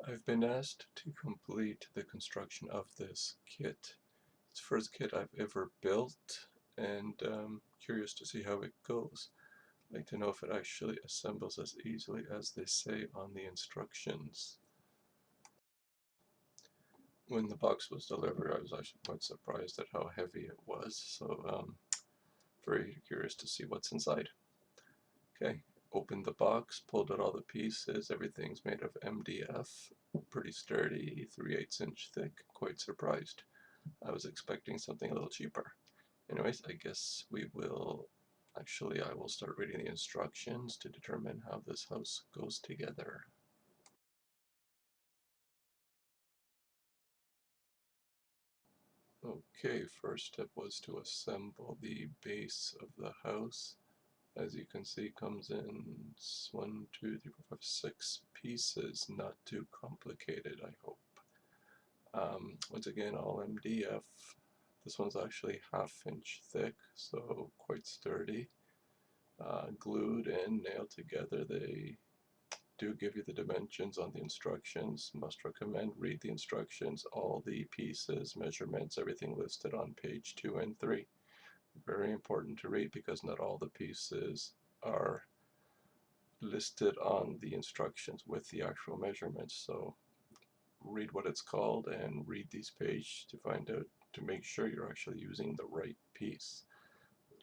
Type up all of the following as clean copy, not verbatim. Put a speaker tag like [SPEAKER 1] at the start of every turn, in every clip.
[SPEAKER 1] I've been asked to complete the construction of this kit. It's the first kit I've ever built, and curious to see how it goes. I'd like to know if it actually assembles as easily as they say on the instructions. When the box was delivered, I was actually quite surprised at how heavy it was, so very curious to see what's inside. Okay, opened the box, pulled out all the pieces, everything's made of MDF, pretty sturdy, 3/8 inch thick, quite surprised. I was expecting something a little cheaper. Anyways, I guess I will start reading the instructions to determine how this house goes together. Okay, first step was to assemble the base of the house. As you can see, comes in 1, 2, 3, 4, 5, 6 pieces. Not too complicated, I hope. Once again, all MDF. This one's actually 1/2 inch thick, so quite sturdy. Glued and nailed together. They do give you the dimensions on the instructions. Must recommend read the instructions, all the pieces, measurements, everything listed on page 2 and 3. Very important to read because not all the pieces are listed on the instructions with the actual measurements. So read what it's called and read these pages to find out, to make sure you're actually using the right piece.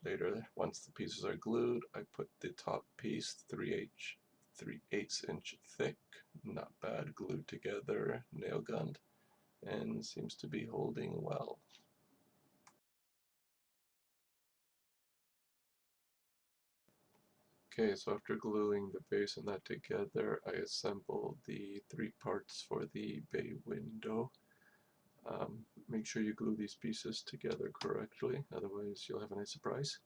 [SPEAKER 1] Later, once the pieces are glued, I put the top piece 3/8 inch thick, not bad, glued together, nail gunned, and seems to be holding well. Okay, so after gluing the base and that together, I assembled the 3 parts for the bay window. Make sure you glue these pieces together correctly, otherwise you'll have a nice surprise.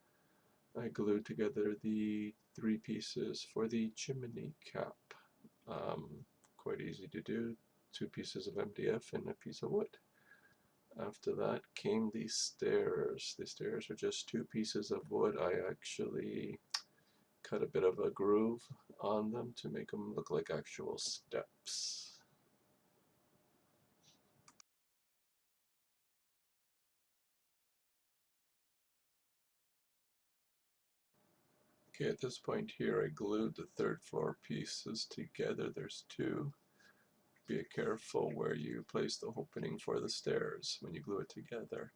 [SPEAKER 1] I glued together the 3 pieces for the chimney cap. Quite easy to do. 2 pieces of MDF and a piece of wood. After that came the stairs. The stairs are just 2 pieces of wood. I actually cut a bit of a groove on them to make them look like actual steps. Okay, at this point here I glued the 3rd floor pieces together. There's 2. Be careful where you place the opening for the stairs when you glue it together.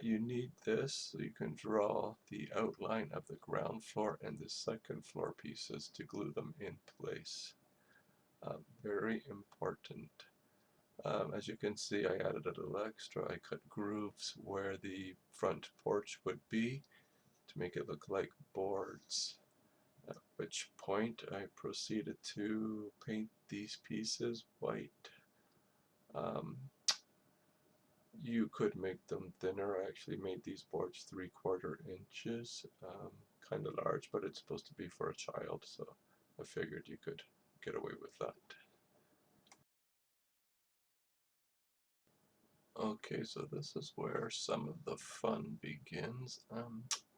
[SPEAKER 1] You need this so you can draw the outline of the ground floor and the 2nd floor pieces to glue them in place. Very important. As you can see, I added a little extra. I cut grooves where the front porch would be to make it look like boards. At which point I proceeded to paint these pieces white. You could make them thinner. I actually made these boards 3/4 inches, kind of large, but it's supposed to be for a child, so I figured you could get away with that. Okay, so this is where some of the fun begins.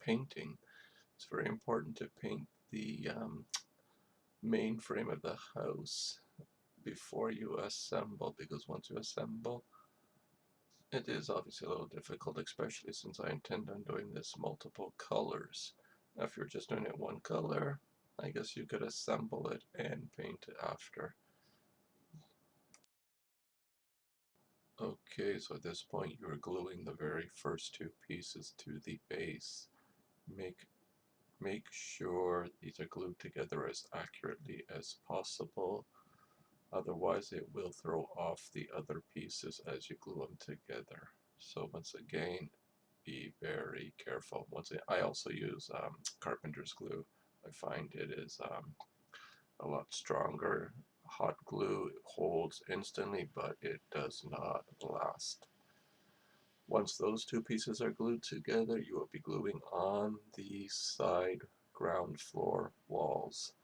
[SPEAKER 1] Painting. It's very important to paint the main frame of the house before you assemble, because once you assemble, it is obviously a little difficult, especially since I intend on doing this multiple colors. Now, if you're just doing it one color, I guess you could assemble it and paint it after. Okay, so at this point you're gluing the very first 2 pieces to the base. Make sure these are glued together as accurately as possible. Otherwise it will throw off the other pieces as you glue them together. So once again, be very careful. Once again, I also use carpenter's glue. I find it is a lot stronger. Hot glue holds instantly, but it does not last. Once those 2 pieces are glued together, you will be gluing on the side ground floor walls.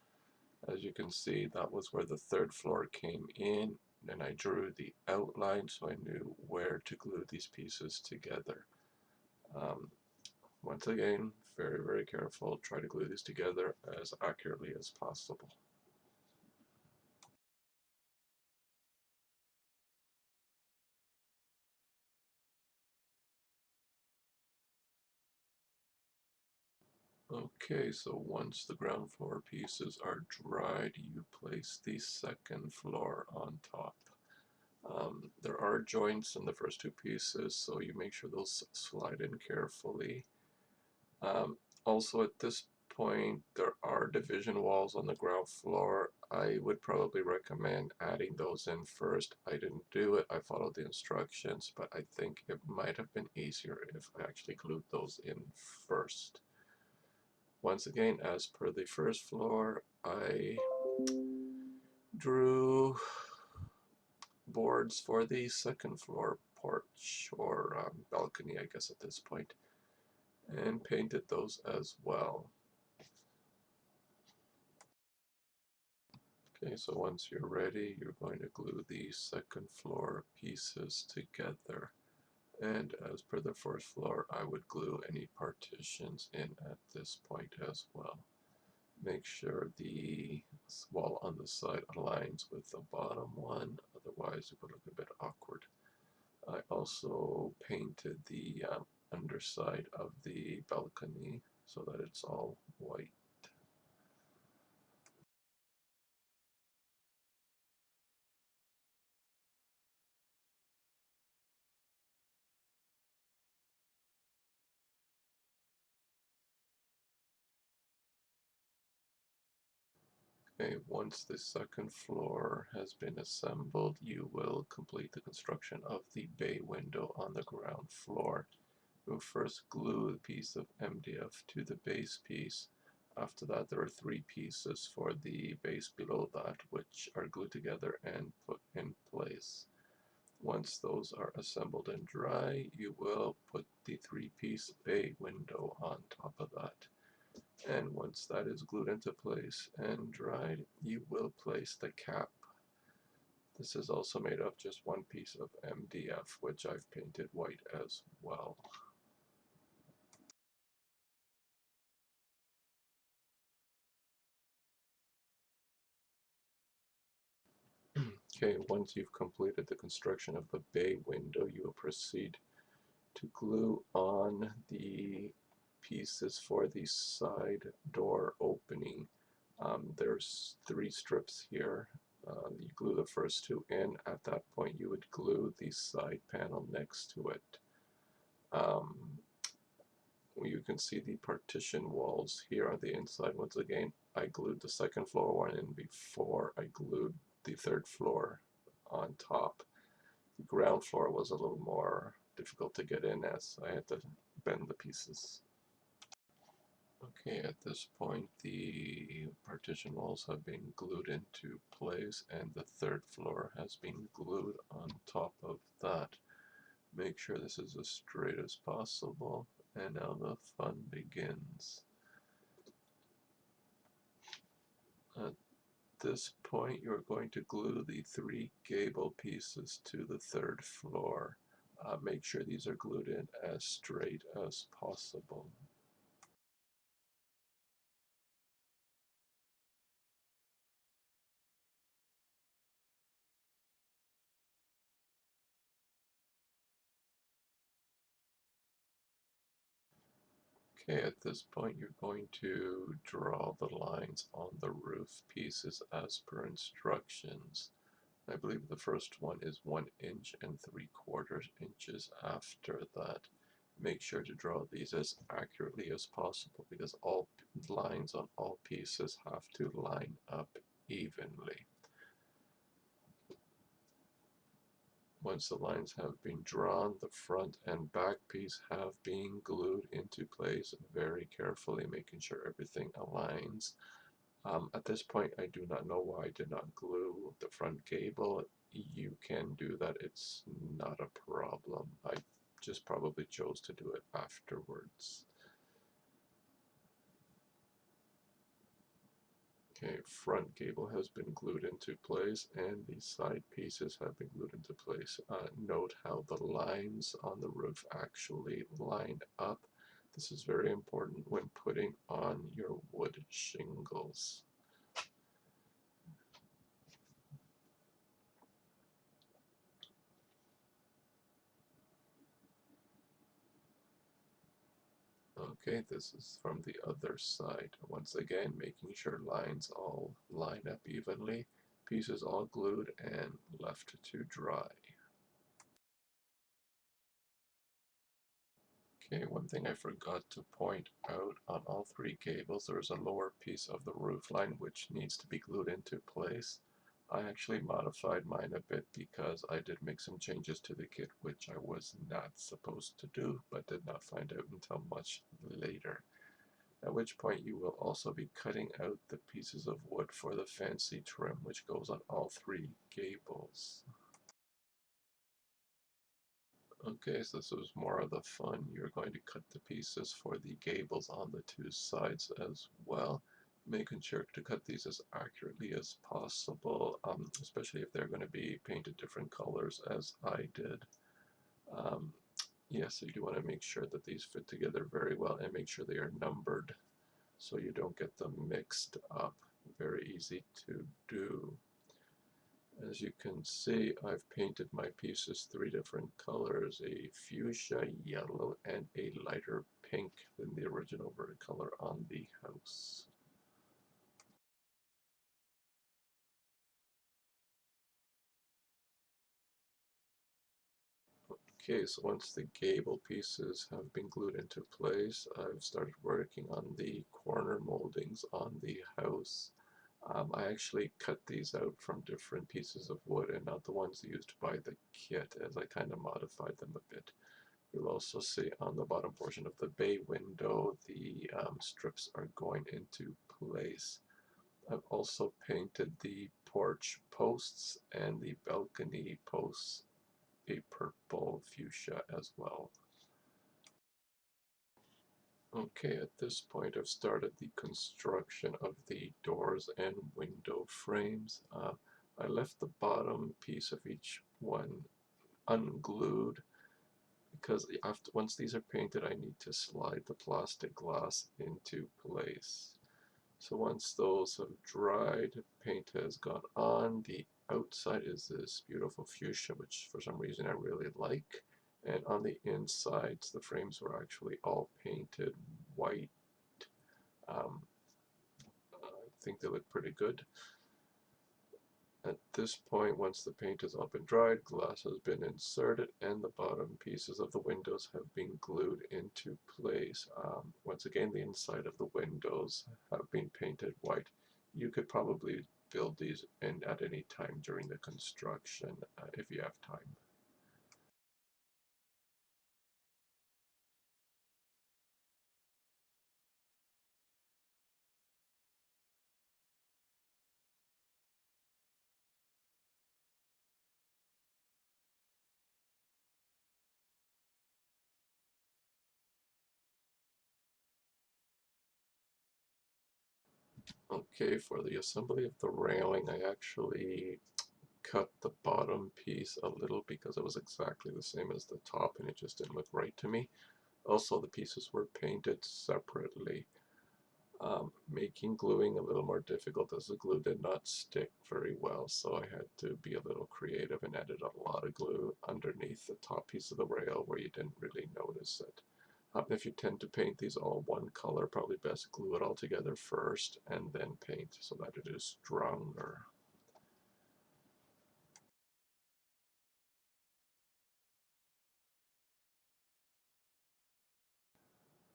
[SPEAKER 1] As you can see, that was where the 3rd floor came in, and I drew the outline so I knew where to glue these pieces together. Once again, very, very careful. Try to glue these together as accurately as possible. Okay, so once the ground floor pieces are dried, you place the second floor on top. There are joints in the first two pieces, so you make sure those slide in carefully. Also, at this point, there are division walls on the ground floor. I would probably recommend adding those in first. I didn't do it, I followed the instructions, but I think it might have been easier if I actually glued those in first. Once again, as per the first floor, I drew boards for the second floor porch or balcony, I guess at this point, and painted those as well. Okay, so once you're ready, you're going to glue the second floor pieces together. And as per the first floor, I would glue any partitions in at this point as well. Make sure the wall on the side aligns with the bottom one, otherwise it would look a bit awkward. I also painted the underside of the balcony so that it's all white. Okay, once the second floor has been assembled, you will complete the construction of the bay window on the ground floor. You'll first glue a piece of MDF to the base piece. After that, there are three pieces for the base below that, which are glued together and put in place. Once those are assembled and dry, you will put the three-piece bay window on top of that. And once that is glued into place and dried, you will place the cap. This is also made of just one piece of MDF, which I've painted white as well. Okay, once you've completed the construction of the bay window, you will proceed to glue on the pieces for the side door opening. There's three strips here. You glue the first two in. At that point, you would glue the side panel next to it. You can see the partition walls here on the inside. Once again, I glued the second floor one in before I glued the third floor on top. The ground floor was a little more difficult to get in as I had to bend the pieces. Okay, at this point the partition walls have been glued into place and the third floor has been glued on top of that. Make sure this is as straight as possible, and now the fun begins. At this point you're going to glue the three gable pieces to the third floor. Make sure these are glued in as straight as possible. Okay, at this point you're going to draw the lines on the roof pieces as per instructions. I believe the first one is 1 inch and 3/4 inches after that. Make sure to draw these as accurately as possible because all lines on all pieces have to line up evenly. Once the lines have been drawn, the front and back piece have been glued into place very carefully, making sure everything aligns. At this point, I do not know why I did not glue the front gable. You can do that, it's not a problem. I just probably chose to do it afterwards. Okay, front gable has been glued into place and the side pieces have been glued into place. Note how the lines on the roof actually line up. This is very important when putting on your wood shingles. Okay, this is from the other side. Once again, making sure lines all line up evenly, pieces all glued and left to dry. Okay, one thing I forgot to point out, on all three gables there is a lower piece of the roof line which needs to be glued into place. I actually modified mine a bit because I did make some changes to the kit which I was not supposed to do, but did not find out until much later. At which point you will also be cutting out the pieces of wood for the fancy trim which goes on all three gables. Okay, so this was more of the fun. You're going to cut the pieces for the gables on the two sides as well, making sure to cut these as accurately as possible, especially if they're going to be painted different colors as I did. Yes, so you do want to make sure that these fit together very well and make sure they are numbered so you don't get them mixed up. Very easy to do. As you can see, I've painted my pieces three different colors, a fuchsia, yellow, and a lighter pink than the original color on the house. Okay, so once the gable pieces have been glued into place, I've started working on the corner moldings on the house. I actually cut these out from different pieces of wood and not the ones used by the kit, as I kind of modified them a bit. You'll also see on the bottom portion of the bay window the strips are going into place. I've also painted the porch posts and the balcony posts a purple fuchsia as well. Okay, at this point I've started the construction of the doors and window frames. I left the bottom piece of each one unglued because once these are painted I need to slide the plastic glass into place. So once those have dried, paint has gone on. The outside is this beautiful fuchsia, which for some reason I really like. And on the insides, the frames were actually all painted white. I think they look pretty good. At this point, once the paint has all been dried, glass has been inserted, and the bottom pieces of the windows have been glued into place. Once again, the inside of the windows have been painted white. You could probably build these in at any time during the construction if you have time. Okay, for the assembly of the railing, I actually cut the bottom piece a little because it was exactly the same as the top and it just didn't look right to me. Also, the pieces were painted separately, making gluing a little more difficult as the glue did not stick very well, so I had to be a little creative and added a lot of glue underneath the top piece of the rail where you didn't really notice it. If you tend to paint these all one color, probably best glue it all together first and then paint so that it is stronger.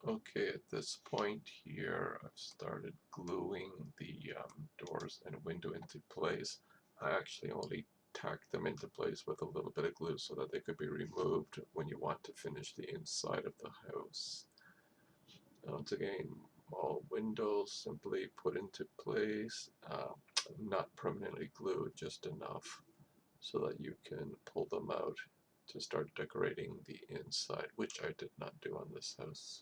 [SPEAKER 1] Okay, at this point here, I've started gluing the doors and window into place. I actually only tacked them into place with a little bit of glue so that they could be removed when you want to finish the inside of the house. Once again, all windows simply put into place, not permanently glued, just enough so that you can pull them out to start decorating the inside, which I did not do on this house.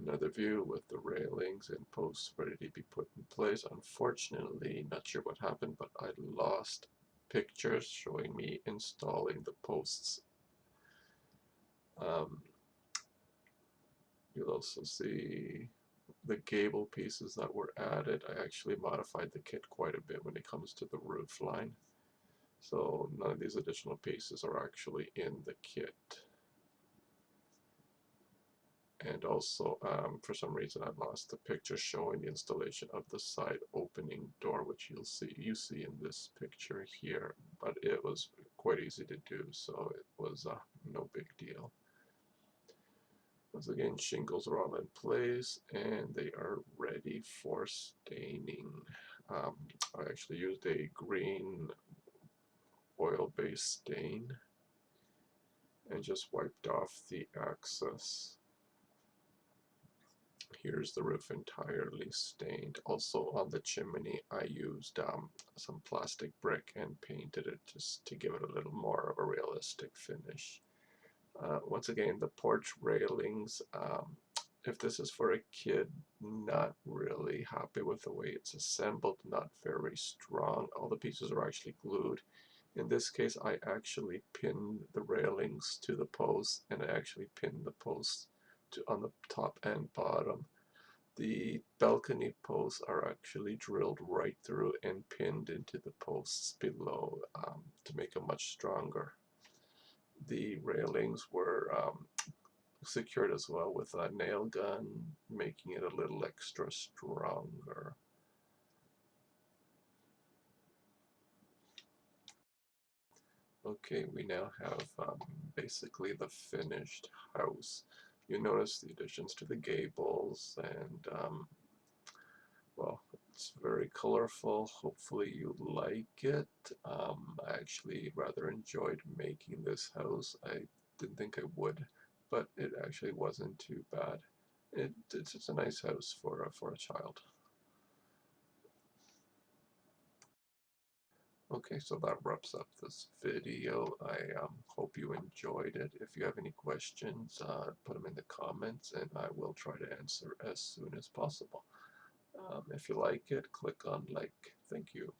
[SPEAKER 1] Another view with the railings and posts ready to be put in place. Unfortunately, not sure what happened, but I lost pictures showing me installing the posts. Um, you'll also see the gable pieces that were added. I actually modified the kit quite a bit when it comes to the roof line. So none of these additional pieces are actually in the kit. And also, for some reason, I lost the picture showing the installation of the side opening door, which you see in this picture here. But it was quite easy to do, so it was no big deal. Once again, shingles are all in place, and they are ready for staining. I actually used a green oil-based stain and just wiped off the excess. Here's the roof entirely stained. Also on the chimney I used some plastic brick and painted it just to give it a little more of a realistic finish. Once again, the porch railings, if this is for a kid, not really happy with the way it's assembled, not very strong. All the pieces are actually glued. In this case, I actually pinned the railings to the posts, and I actually pinned the posts on the top and bottom. The balcony posts are actually drilled right through and pinned into the posts below to make them much stronger. The railings were secured as well with a nail gun, making it a little extra stronger. Okay, we now have basically the finished house. You notice the additions to the gables, and well, it's very colorful. Hopefully you like it. I actually rather enjoyed making this house. I didn't think I would, but it actually wasn't too bad. It's just a nice house for a child. Okay, so that wraps up this video. I hope you enjoyed it. If you have any questions, put them in the comments and I will try to answer as soon as possible. If you like it, click on like. Thank you.